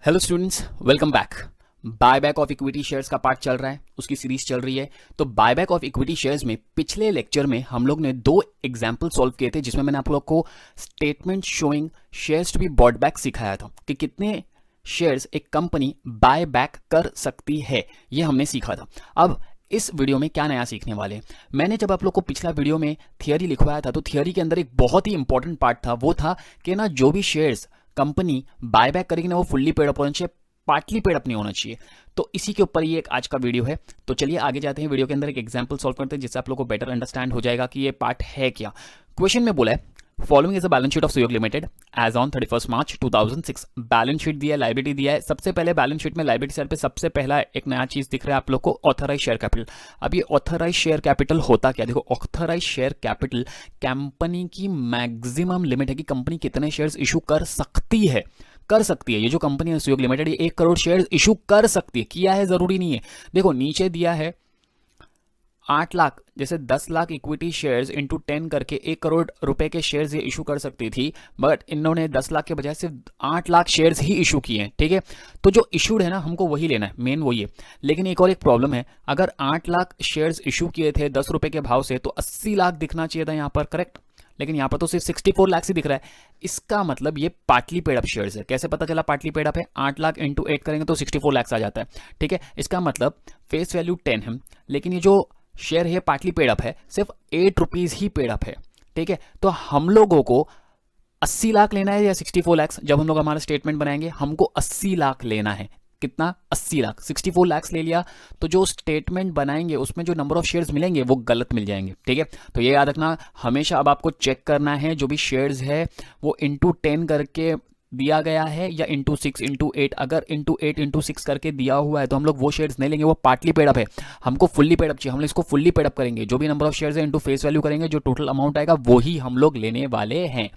Hello students, welcome back. Buyback of equity shares का part चल रहा है, उसकी सीरीज चल रही है। तो बायबैक ऑफ इक्विटी शेयर्स में पिछले लेक्चर में हम लोग ने दो एग्जाम्पल सॉल्व किए थे, जिसमें मैंने आप लोग को statement showing shares to be bought back सिखाया था कि कितने शेयर्स एक कंपनी बाय बैक कर सकती है, ये हमने सीखा था। अब इस वीडियो में क्या नया सीखने वाले हैं, मैंने जब आप लोग को पिछला वीडियो में थियरी लिखवाया था, तो थियरी के अंदर एक बहुत ही इंपॉर्टेंट पार्ट था, वो था कि ना जो भी शेयर्स कंपनी बायबैक करेगी ना, वो फुल्ली पेड अप होना चाहिए, पार्टली पेड अप नहीं होना चाहिए। तो इसी के ऊपर ये एक आज का वीडियो है। तो चलिए आगे जाते हैं, वीडियो के अंदर एक एग्जांपल सॉल्व करते हैं, जिससे आप लोग को बेटर अंडरस्टैंड हो जाएगा कि ये पार्ट है क्या। क्वेश्चन में बोला है following is a balance sheet of Suyog limited as on 31 March 2006। Balance sheet दिया है, लाइबिलिटी दिया है। सबसे पहले बैलेंस शीट में लाइबिलिटी साइड पे सबसे पहला एक नया चीज दिख रहा है आप लोग को, ऑथराइज शेयर कैपिटल। अब ये ऑथराइज शेयर कैपिटल होता क्या, देखो ऑथराइज शेयर कैपिटल कंपनी की मैक्सिमम लिमिट है कि कंपनी कितने शेयर्स इशू कर सकती है। ये जो कंपनी है सुयोग लिमिटेड, ये 1 करोड़ शेयर इशू कर सकती है, किया है जरूरी नहीं है। देखो नीचे दिया है 8 लाख, जैसे 10 लाख इक्विटी शेयर्स इंटू 10 करके 1 करोड़ रुपए के शेयर्स ये इशू कर सकती थी, बट इन्होंने 10 लाख के बजाय सिर्फ 8 लाख शेयर्स ही इशू किए हैं। ठीक है, तो जो इशूड है ना, हमको वही लेना है, मेन वही है। लेकिन एक और एक प्रॉब्लम है, अगर 8 लाख शेयर्स इशू किए थे 10 रुपए के भाव से, तो 80 लाख दिखना चाहिए था यहाँ पर, करेक्ट। लेकिन यहाँ पर तो सिर्फ 64 लाख ही दिख रहा है। इसका मतलब ये पार्टली पेड अप शेयर्स है। कैसे पता चला पार्टली पेड अप है? 8 लाख इंटू 8 करेंगे तो 64 लाख आ जाता है। ठीक है, इसका मतलब फेस वैल्यू 10 है, लेकिन ये जो शेयर है पार्टली पेड अप है, सिर्फ 8 रुपीज ही पेड अप है। ठीक है, तो हम लोगों को 80 लाख लेना है या 64 लाख? जब हम लोग हमारा स्टेटमेंट बनाएंगे, हमको 80 लाख लेना है। कितना? 80 लाख। 64 लाख ले लिया तो जो स्टेटमेंट बनाएंगे उसमें जो नंबर ऑफ शेयर्स मिलेंगे वो गलत मिल जाएंगे। ठीक है, तो ये याद रखना हमेशा। अब आपको चेक करना है जो भी शेयर्स है वो इंटू 10 करके दिया गया है या इंटू 6 इंटू 8। अगर इंटू 8 इंटू 6 करके दिया हुआ है तो हम लोग वो शेयर्स नहीं लेंगे, वो पार्टली पेड अप है। हमको फुल्ली पेड अप चाहिए, हम लोग इसको फुल्ली पेड अप करेंगे। जो भी नंबर ऑफ शेयर्स है इंटू फेस वैल्यू करेंगे, जो टोटल अमाउंट आएगा वही हम लोग लेने वाले हैं।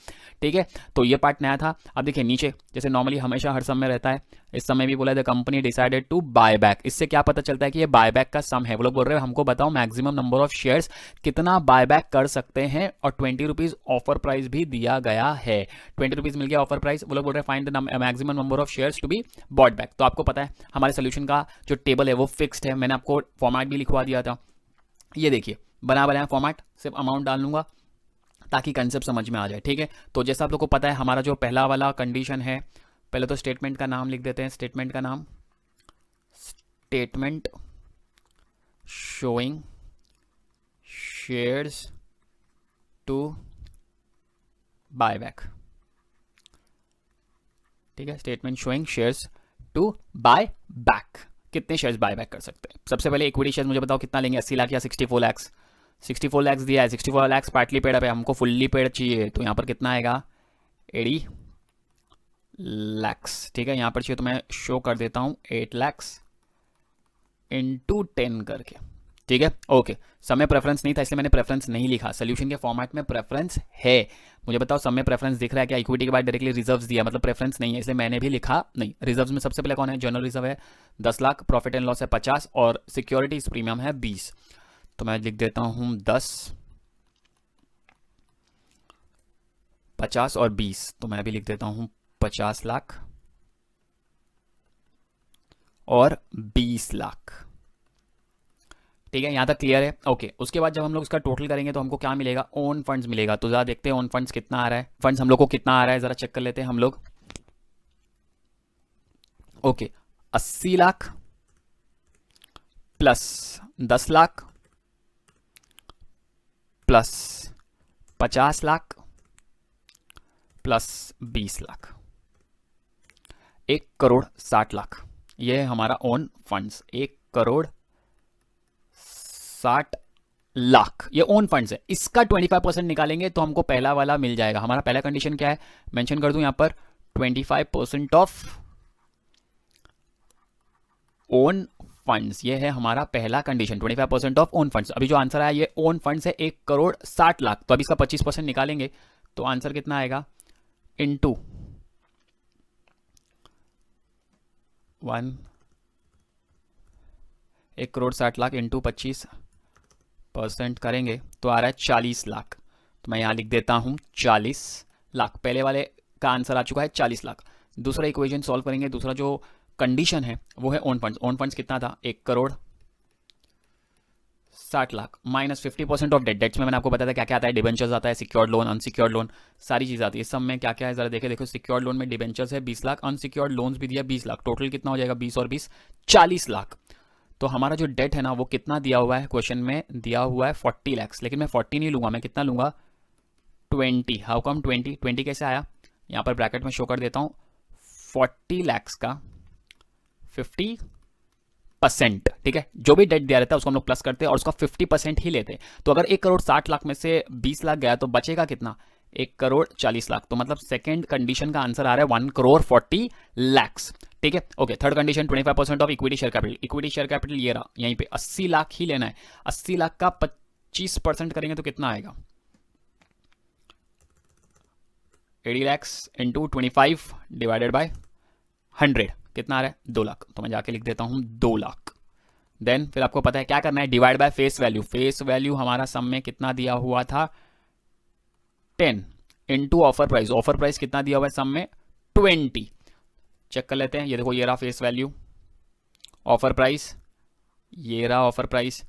ठीक है, तो ये पार्ट नया था। अब देखिए नीचे, जैसे नॉर्मली हमेशा हर समय रहता है, इस समय भी बोला the company decided to buy back. इससे क्या पता चलता है कि ये बाय बैक का सम है। वो लोग बोल रहे हैं हमको बताओ मैक्सिमम नंबर ऑफ शेयर्स कितना बाय बैक कर सकते हैं, और 20 रुपीज ऑफर प्राइस भी दिया गया है। 20 रुपीज मिल गया ऑफर प्राइस। वो लोग बोल रहे हैं find the maximum number of shares to be bought back. तो आपको पता है हमारे सोल्यूशन का जो टेबल है वो फिक्स्ड है। मैंने आपको फॉर्मेट भी लिखवा दिया था, ये देखिए बनाया फॉर्मेट, सिर्फ अमाउंट डाल लूंगा ताकि कंसेप्ट समझ में आ जाए। ठीक है, तो जैसा आप लोग को पता है हमारा जो पहला वाला कंडीशन है, पहले तो स्टेटमेंट का नाम लिख देते हैं। स्टेटमेंट का नाम statement showing shares to buy back. ठीक है, statement showing shares to buy back, कितने शेयर्स बाय बैक कर सकते हैं। सबसे पहले इक्विटी शेयर्स मुझे बताओ कितना लेंगे, 80 लाख या 64 लाख? 64 लाख दिया है, 64 लाख पार्टली पेड अप है, हमको फुल्ली पेड चाहिए, तो यहाँ पर कितना आएगा? 80 लाख। ठीक है, यहाँ पर चाहिए तो मैं शो कर देता हूँ 8 लाख इंटू 10 करके। ठीक है, ओके। समय प्रेफरेंस नहीं था इसलिए मैंने प्रेफरेंस नहीं लिखा, सोल्यूशन के फॉर्मेट में प्रेफरेंस है। मुझे बताओ समय प्रेफरेंस दिख रहा है क्या? इक्विटी के बाद डायरेक्टली रिजर्व्स दिया, मतलब प्रेफरेंस नहीं है, इसलिए मैंने भी लिखा नहीं। रिजर्व्स में सबसे पहले कौन है? जनरल रिजर्व है 10 लाख, प्रॉफिट एंड लॉस है 50, और सिक्योरिटीज प्रीमियम है 20। तो मैं लिख देता हूं 10, 50 और 20, तो मैं भी लिख देता हूं 50 लाख और 20 लाख। ठीक है, यहां तक क्लियर है? ओके। उसके बाद जब हम लोग इसका टोटल करेंगे तो हमको क्या मिलेगा? ओन फंड्स मिलेगा। तो जरा देखते हैं ओन फंड्स कितना आ रहा है। फंड्स हम लोग को कितना आ रहा है जरा चेक कर लेते हैं हम लोग। Okay, 80 lakh plus 10 lakh plus 50 lakh plus 20 lakh, 1 crore 60 lakh. ये है हमारा ओन फंड्स, 1 करोड़ 60 लाख ये ओन फंड्स है। इसका 25% निकालेंगे तो हमको पहला वाला मिल जाएगा। हमारा पहला कंडीशन क्या है, मेंशन कर दूं यहां पर, 25% ऑफ ओन फंड्स। ये है हमारा पहला कंडीशन, 25% ऑफ ओन फंड्स। अभी जो आंसर आया ये ओन फंड्स है 1 करोड़ 60 लाख, तो अभी इसका 25% निकालेंगे तो आंसर कितना आएगा? इनटू 1 करोड़ 60 लाख इंटू 25% करेंगे तो आ रहा है 40 लाख। तो मैं यहां लिख देता हूं 40 लाख। पहले वाले का आंसर आ चुका है 40 लाख। दूसरा इक्वेशन सॉल्व करेंगे, दूसरा जो कंडीशन है वो है ओन फंड्स। ओन फंड्स कितना था, 1,60,00,000 माइनस 50% ऑफ डेट। डेट्स में मैंने आपको बताया था क्या क्या आता है, डिबेंचर्स आता है, सिक्योर्ड लोन, अनसिक्योर्ड लोन, सारी चीज़ आती है। इस सब में क्या क्या है जरा देखे। देखो सिक्योर्ड लोन में डिबेंचर्स है 20 लाख, अनसिक्योर्ड लोन्स भी दिया 20 लाख, टोटल कितना हो जाएगा 20 और 20 40 लाख। तो हमारा जो डेट है ना वो कितना दिया हुआ है, क्वेश्चन में दिया हुआ है 40 लैक्स, लेकिन मैं 40 नहीं लूंगा, मैं कितना लूंगा 20। How come 20? 20 कैसे आया, यहाँ पर ब्रैकेट में शो कर देता हूँ, 40 लैक्स का 50%, ठीक है। जो भी डेट दिया रहता है उसको हम लोग प्लस करते हैं और उसका 50% ही लेते हैं। तो अगर 1,60,00,000 में से 20 लाख गया तो बचेगा कितना, 1,40,00,000। तो मतलब सेकंड कंडीशन का आंसर आ रहा है 1,40,00,000, ठीक है। Okay, third condition 25% of equity share capital. Equity share capital ये रहा, यहीं पे 80 लाख ही लेना है। 80 लाख का 25% करेंगे तो कितना आएगा, 80 lakhs इंटू 25 डिवाइडेड बाय 100 कितना आ रहा है 2 लाख। तो मैं जाके लिख देता हूं 2 लाख। देन फिर आपको पता है क्या करना है, divide by face value. Face value हमारा सम में कितना दिया हुआ था 10 into offer price. Offer price कितना दिया हुआ है सम में 20। चेक कर लेते हैं, ये देखो ये रहा फेस वैल्यू, ऑफर प्राइस ये रहा ऑफर प्राइस,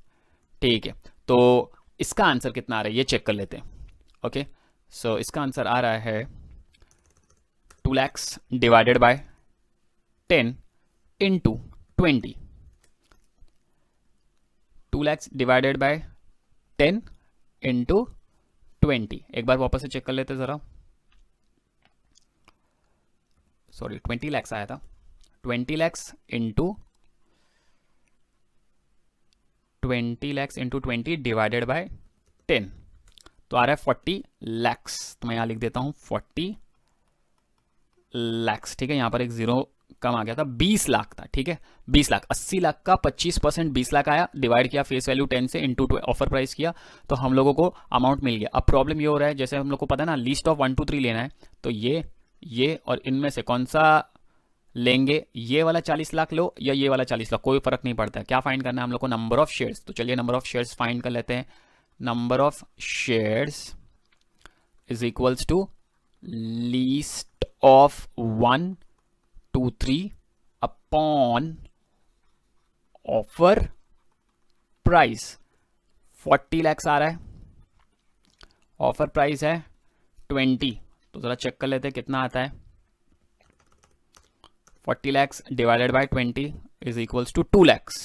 ठीक है। तो इसका आंसर कितना आ रहा है ये चेक कर लेते हैं। ओके, सो इसका आंसर आ रहा है 2 lakhs divided bye 10 into 20। 2 lakhs divided bye 10 into 20। एक बार वापस से चेक कर लेते जरा, सॉरी 20 lakhs आया था, 20 lakhs इंटू 20 डिवाइडेड बाय 10 तो आ रहा है 40 lakhs। तो मैं यहां लिख देता हूं 40 lakhs, ठीक है। यहां पर एक जीरो कम आ गया था, 20 लाख था, ठीक है। 20 लाख, 80 लाख का 25% 20 लाख आया, डिवाइड किया फेस वैल्यू 10 से, इंटू ऑफर प्राइस किया, तो हम लोगों को अमाउंट मिल गया। अब प्रॉब्लम ये हो रहा है, जैसे हम लोग को पता है ना लिस्ट ऑफ 1 2 3 लेना है, तो ये और इनमें से कौन सा लेंगे, ये वाला 40 लाख लो या ये वाला 40 लाख, कोई फर्क नहीं पड़ता है। क्या फाइंड करना है हम लोग को, नंबर ऑफ शेयर्स। तो चलिए नंबर ऑफ शेयर्स फाइंड कर लेते हैं। Number of shares is equals to least of 1 2 3 upon offer price. 40 lakhs आ रहा है, ऑफर प्राइस है 20, तो जरा चेक कर लेते हैं कितना आता है। 40 lakhs divided by 20 is equals to 2 lakhs,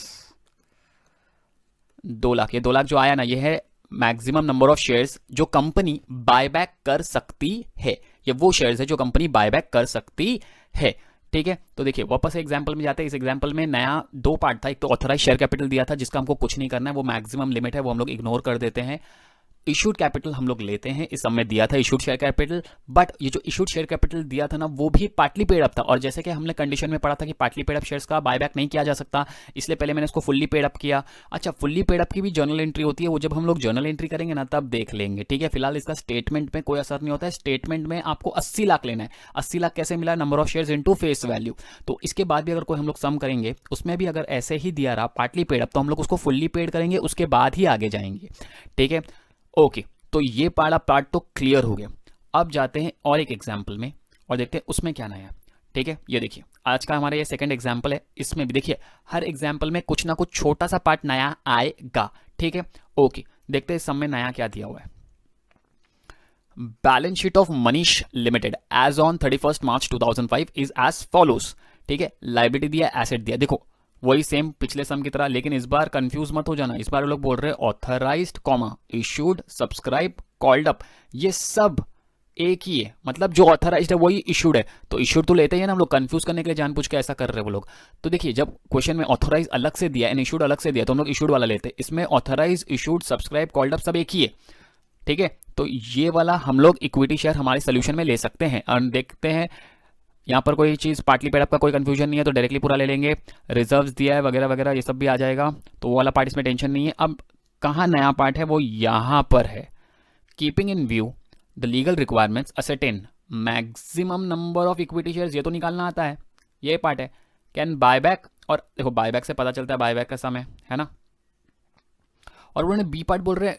2 lakh. ये 2 लाख जो आया ना, ये है मैक्सिमम नंबर ऑफ शेयर्स जो कंपनी बायबैक कर सकती है। ये वो शेयर्स है जो कंपनी बायबैक कर सकती है, ठीक है। तो देखिए वापस एग्जांपल में जाते हैं। इस एग्जांपल में नया 2 पार्ट था, एक तो ऑथराइज शेयर कैपिटल दिया था जिसका हमको कुछ नहीं करना है, वो मैक्सिमम लिमिट है, वो हम लोग इग्नोर कर देते हैं। इशूड कैपिटल हम लोग लेते हैं, इस सब में दिया था इशूड शेयर कैपिटल, बट ये जो इशूड शेयर कैपिटल दिया था ना वो भी पार्टली पेड अप था। और जैसे कि हमने कंडीशन में पढ़ा था कि पार्टली पेड अप शेयर्स का बायबैक नहीं किया जा सकता, इसलिए पहले मैंने इसको फुल्ली पेड अप किया। अच्छा, फुल्ली पेड अप की भी जर्नल एंट्री होती है, वो जब हम लोग जर्नल एंट्री करेंगे ना तब देख लेंगे, ठीक है। फिलहाल इसका स्टेटमेंट में कोई असर नहीं होता है। स्टेटमेंट में आपको 80 लाख लेना है। 80 लाख कैसे मिला, number of shares into face value. तो इसके बाद भी अगर कोई हम लोग सम करेंगे उसमें भी अगर ऐसे ही दिया रहा पार्टली पेड अप, तो हम लोग उसको फुल्ली पेड करेंगे, उसके बाद ही आगे जाएंगे, ठीक है। ओके, तो ये वाला पार्ट तो क्लियर हो गया। अब जाते हैं और एक एग्जाम्पल में और देखते हैं उसमें क्या नया है, ठीक है। ये देखिए आज का हमारा ये सेकंड एग्जाम्पल है, इसमें भी देखिए हर एग्जाम्पल में कुछ ना कुछ छोटा सा पार्ट नया आएगा, ठीक है। ओके, देखते हैं इस सब में नया क्या दिया हुआ है। Balance sheet of Manish limited as on 31 March 2005 is as follows, ठीक है। लाइबिलिटी दिया, एसेट दिया, देखो वही सेम पिछले सम की तरह, लेकिन इस बार कंफ्यूज मत हो जाना। इस बार लोग बोल रहे हैं authorised comma issued subscribe called up, ये सब एक ही है, मतलब जो ऑथराइज्ड है वही इशूड है। तो इशूड तो लेते ही है ना हम लोग, कंफ्यूज करने के लिए जानबूझ के ऐसा कर रहे हैं वो लोग। तो देखिए जब क्वेश्चन में ऑथराइज अलग से दिया एंड इशूड अलग से दिया तो हम लोग इशूड वाला लेते हैं। इसमें authorise issued subscribe called up सब एक ही है, ठीक है। तो ये वाला हम लोग इक्विटी शेयर हमारे सोल्यूशन में ले सकते हैं। और देखते हैं यहाँ पर कोई चीज़ पार्टली पेड अप का कोई कंफ्यूजन नहीं है तो डायरेक्टली पूरा ले लेंगे। रिजर्व्स दिया है वगैरह वगैरह ये सब भी आ जाएगा, तो वो वाला पार्ट इसमें टेंशन नहीं है। अब कहाँ नया पार्ट है, वो यहाँ पर है। Keeping in view the legal requirements ascertain maximum number of equity shares, ये तो निकालना आता है, ये पार्ट है। कैन बायबैक, और देखो बायबैक से पता चलता है बायबैक का समय है ना। और उन्होंने बी पार्ट बोल रहे हैं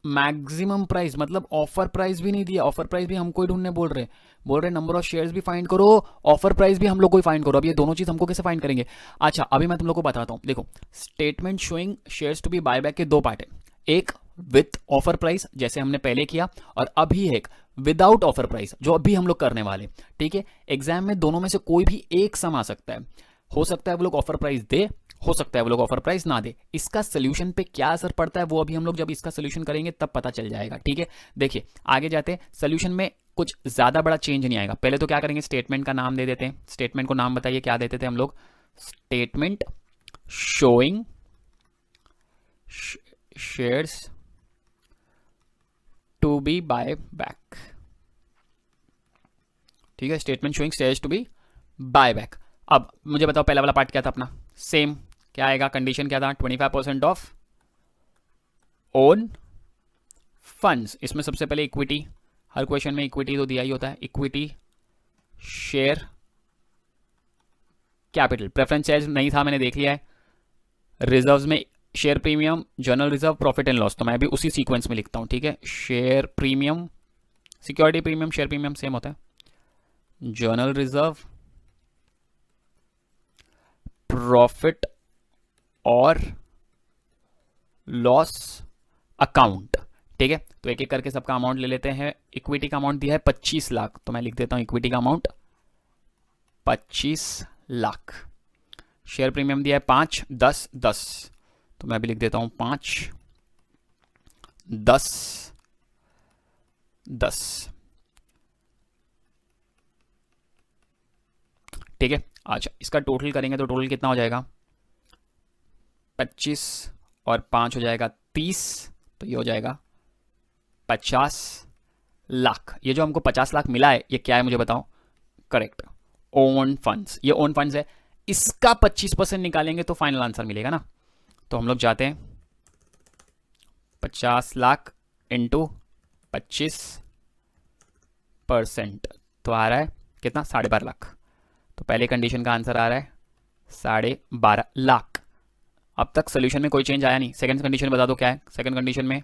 मैक्सिमम प्राइस मतलब ऑफर प्राइस भी नहीं दिया, ऑफर प्राइस भी हमको ही ढूंढने बोल रहे नंबर ऑफ शेयर्स भी फाइंड करो, ऑफर प्राइस भी हम लोग को ही फाइंड करो। अब ये दोनों चीज हमको कैसे फाइंड करेंगे? अच्छा अभी मैं तुम लोग को बताता हूँ। देखो statement showing shares to be buyback के दो पार्ट है, एक विथ ऑफर प्राइस जैसे हमने पहले किया, और अभी एक विदाउट ऑफर प्राइस जो अभी हम लोग करने वाले। ठीक है, एग्जाम में दोनों में से कोई भी एक सम आ सकता है, हो सकता है वो लोग ऑफर प्राइस दे, हो सकता है वो लोग ऑफर प्राइस ना दे। इसका सोल्यूशन पे क्या असर पड़ता है वो अभी हम लोग जब इसका सोल्यूशन करेंगे तब पता चल जाएगा। ठीक है, देखिए आगे जाते हैं। सोल्यूशन में कुछ ज्यादा बड़ा चेंज नहीं आएगा। पहले तो क्या करेंगे, स्टेटमेंट का नाम दे देते हैं। स्टेटमेंट को नाम बताइए क्या देते थे हम लोग? Statement showing shares to be buy back. ठीक है, statement showing shares to be buy back. अब मुझे बताओ पहला वाला पार्ट क्या था अपना? सेम क्या आएगा, कंडीशन क्या था? 25% ऑफ ओन फंड्स। इसमें सबसे पहले इक्विटी, हर क्वेश्चन में इक्विटी तो दिया ही होता है। Equity share capital, preference share नहीं था मैंने देख लिया है। रिजर्व्स में share premium, journal reserve, profit and loss, तो मैं भी उसी सीक्वेंस में लिखता हूं। ठीक है, share premium, security premium, share premium same होता है। जर्नल रिजर्व, प्रॉफिट और लॉस अकाउंट। ठीक है, तो एक एक करके सबका अमाउंट ले लेते हैं। इक्विटी का अमाउंट दिया है 25 लाख, तो मैं लिख देता हूं इक्विटी का अमाउंट 25 लाख। शेयर प्रीमियम दिया है 5, 10, 10, तो मैं भी लिख देता हूं 5, 10, 10। ठीक है, अच्छा इसका टोटल करेंगे तो टोटल कितना हो जाएगा? 25 और 5 हो जाएगा 30, तो ये हो जाएगा 50 लाख। ये जो हमको 50 लाख मिला है ये क्या है मुझे बताओ? Correct, own funds. ये ओन फंड्स है, इसका 25% निकालेंगे तो फाइनल आंसर मिलेगा ना। तो हम लोग जाते हैं 50 लाख इंटू 25%, तो आ रहा है कितना? 12.5 लाख। तो पहले कंडीशन का आंसर आ रहा है 12.5 लाख। अब तक सोल्यूशन में कोई चेंज आया नहीं। सेकंड कंडीशन बता दो क्या है? सेकंड कंडीशन में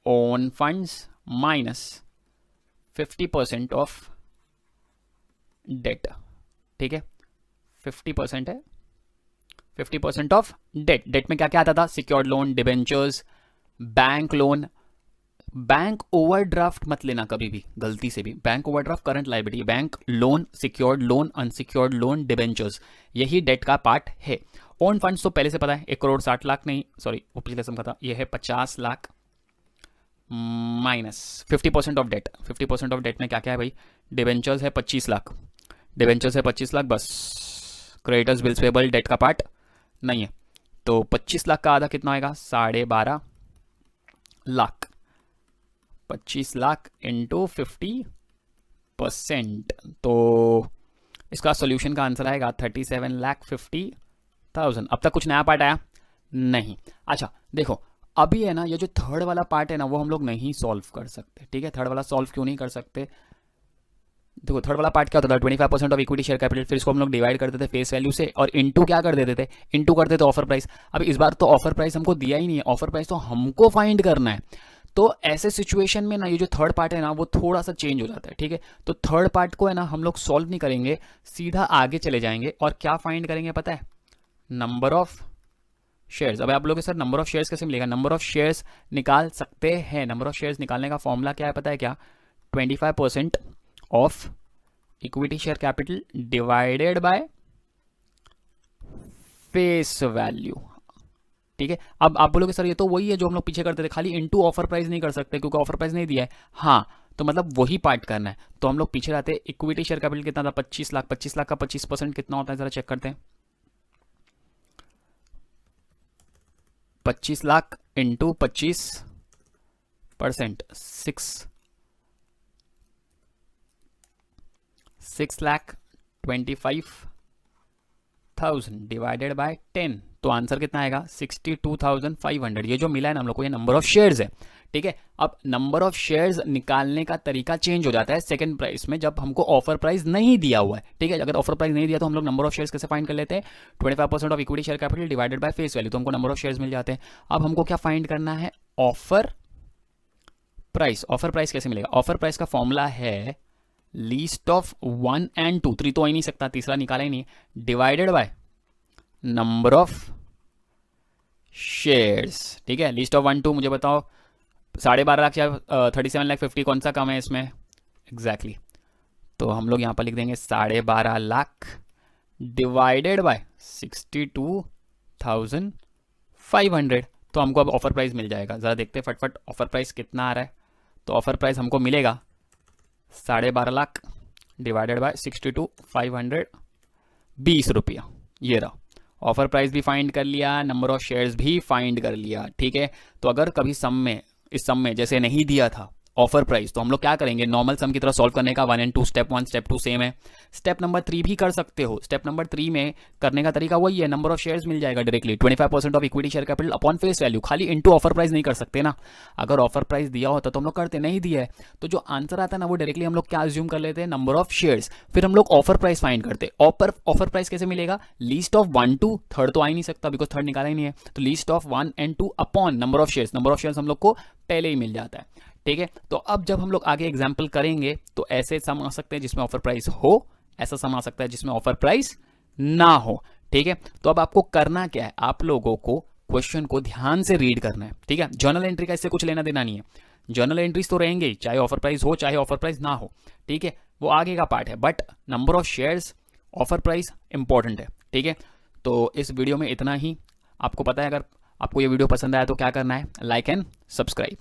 own funds minus 50% of debt. ठीक है, 50% है, 50% ऑफ डेट। डेट में क्या क्या आता था? Secured loan, debentures, bank loan. Bank overdraft मत लेना कभी भी गलती से भी। Bank overdraft current liability, bank loan, secured loan, unsecured loan, debentures, यही डेट का पार्ट है। ओन फंड्स तो पहले से पता है, 1,60,00,000 नहीं, सॉरी वो पिछले सम का था। ये है 50 lakh minus 50% of debt. 50% of debt में क्या क्या है भाई? डिबेंचर्स है 25 लाख, डिबेंचर्स है 25 लाख बस। क्रेडिटर्स, बिल्स पेबल डेट का पार्ट नहीं है। तो 25 लाख का आधा कितना आएगा? 12.5 लाख। 25 लाख इंटू 50%, तो इसका सोल्यूशन का आंसर आएगा 37,50,000। अब तक कुछ नया पार्ट आया नहीं? अच्छा देखो अभी है ना, ये जो थर्ड वाला पार्ट है ना वो हम लोग नहीं सॉल्व कर सकते। ठीक है, थर्ड वाला सॉल्व क्यों नहीं कर सकते? देखो थर्ड वाला पार्ट क्या होता था? 25% ऑफ इक्विटी शेयर कैपिटल, फिर इसको हम लोग डिवाइड कर देते फेस वैल्यू से और इनटू क्या कर देते थे? इनटू कर देते ऑफर प्राइस। अब इस बार तो ऑफर प्राइस हमको दिया ही नहीं है, ऑफर प्राइस तो हमको फाइंड करना है। तो ऐसे सिचुएशन में ना ये जो थर्ड पार्ट है ना वो थोड़ा सा चेंज हो जाता है। ठीक है, तो थर्ड पार्ट को है ना हम लोग सॉल्व नहीं करेंगे, सीधा आगे चले जाएंगे और क्या फाइंड करेंगे पता है? Number of shares. अब आप लोग सर नंबर ऑफ शेयर्स कैसे मिलेगा? नंबर ऑफ शेयर्स निकाल सकते हैं। नंबर ऑफ शेयर्स निकालने का फॉर्मूला क्या है पता है क्या? 25% of equity share capital divided by face value. ठीक है, अब आप बोलोगे सर ये तो वही है जो हम लोग पीछे करते थे, खाली इनटू ऑफर प्राइस नहीं कर सकते क्योंकि ऑफर प्राइस नहीं दिया है। हाँ, तो मतलब वही पार्ट करना है। तो हम लोग पीछे रहते हैं। इक्विटी शेयर कैपिटल कितना था? 25 लाख। 25 लाख का 25% कितना होता है जरा चेक करते हैं। 25 लाख इंटू 25%, 6,25,000 1000 डिवाइडेड बाय 10, तो आंसर कितना आएगा 62,500। ये जो मिला है ना हम लोग को, ये नंबर ऑफ शेयर्स है, ठीक है। अब नंबर ऑफ शेयर्स निकालने का तरीका चेंज हो जाता है सेकंड प्राइस में, जब हमको ऑफर प्राइस नहीं दिया हुआ है, ठीक है। अगर ऑफर प्राइस नहीं दिया तो हम लोग नंबर ऑफ शेयर्स कैसे फाइंड कर लेते हैं, 25% of equity share capital divided by face value, तो हमको नंबर ऑफ शेयर्स मिल जाते हैं। अब हमको क्या फाइंड करना है, ऑफर प्राइस। ऑफर प्राइस कैसे मिलेगा, ऑफर प्राइस का फॉर्मूला है लीस्ट ऑफ 1 and 2, 3 तो आ ही नहीं सकता, तीसरा निकाला ही नहीं, divided by number of shares, ठीक है। लिस्ट ऑफ 1 2 मुझे बताओ 12.5 लाख या 37,50,000 कौन सा कम है इसमें, एग्जैक्टली तो हम लोग यहाँ पर लिख देंगे 12.5 लाख डिवाइडेड बाय 62,500, तो हमको अब ऑफर प्राइस मिल जाएगा। ज़रा देखते हैं फटफट ऑफर प्राइस कितना आ रहा है। तो ऑफर प्राइस हमको मिलेगा 12.5 लाख डिवाइडेड बाय 62,500, 20 रुपया। ये रहा, ऑफर प्राइस भी फाइंड कर लिया, नंबर ऑफ शेयर्स भी फाइंड कर लिया, ठीक है। तो अगर कभी सम में, इस सम में जैसे नहीं दिया था ऑफर प्राइस, तो हम लोग क्या करेंगे, नॉर्मल सम की तरह सॉल्व करने का 1 and 2, स्टेप 1 स्टेप 2 सेम है। स्टेप नंबर 3 भी कर सकते हो, स्टेप नंबर 3 में करने का तरीका वही है, नंबर ऑफ शेयर्स मिल जाएगा directly, 25% of equity share capital upon face value, खाली इनटू ऑफर प्राइस नहीं कर सकते ना। अगर ऑफर प्राइस दिया होता तो हम लोग करते, नहीं दिया है तो जो आंसर आता है ना वो डायरेक्टली हम लोग क्या अज्यूम कर लेते हैं, नंबर ऑफ शेयर्स, फिर हम लोग ऑफर प्राइस फाइंड करते। ऑफर प्राइस कैसे मिलेगा, लीस्ट ऑफ 1 2, थर्ड तो आ ही नहीं सकता बिकॉज थर्ड निकाला ही नहीं है, तो least of 1 and 2 upon number of shares, number of shares हम लोग को पहले ही मिल जाता है, ठीक है। तो अब जब हम लोग आगे एग्जाम्पल करेंगे तो ऐसे सम आ सकते हैं जिसमें ऑफर प्राइस हो, ऐसा सम आ सकता है जिसमें ऑफर प्राइस ना हो, ठीक है। तो अब आपको करना क्या है, आप लोगों को क्वेश्चन को ध्यान से रीड करना है, ठीक है। जर्नल एंट्री का इससे कुछ लेना देना नहीं है, जर्नल एंट्रीज तो रहेंगे चाहे ऑफर प्राइस हो चाहे ऑफर प्राइस ना हो, ठीक है, वो आगे का पार्ट है, but number of shares, offer price important है, ठीक है। तो इस वीडियो में इतना ही। आपको पता है अगर आपको ये वीडियो पसंद आया तो क्या करना है, लाइक एंड सब्सक्राइब।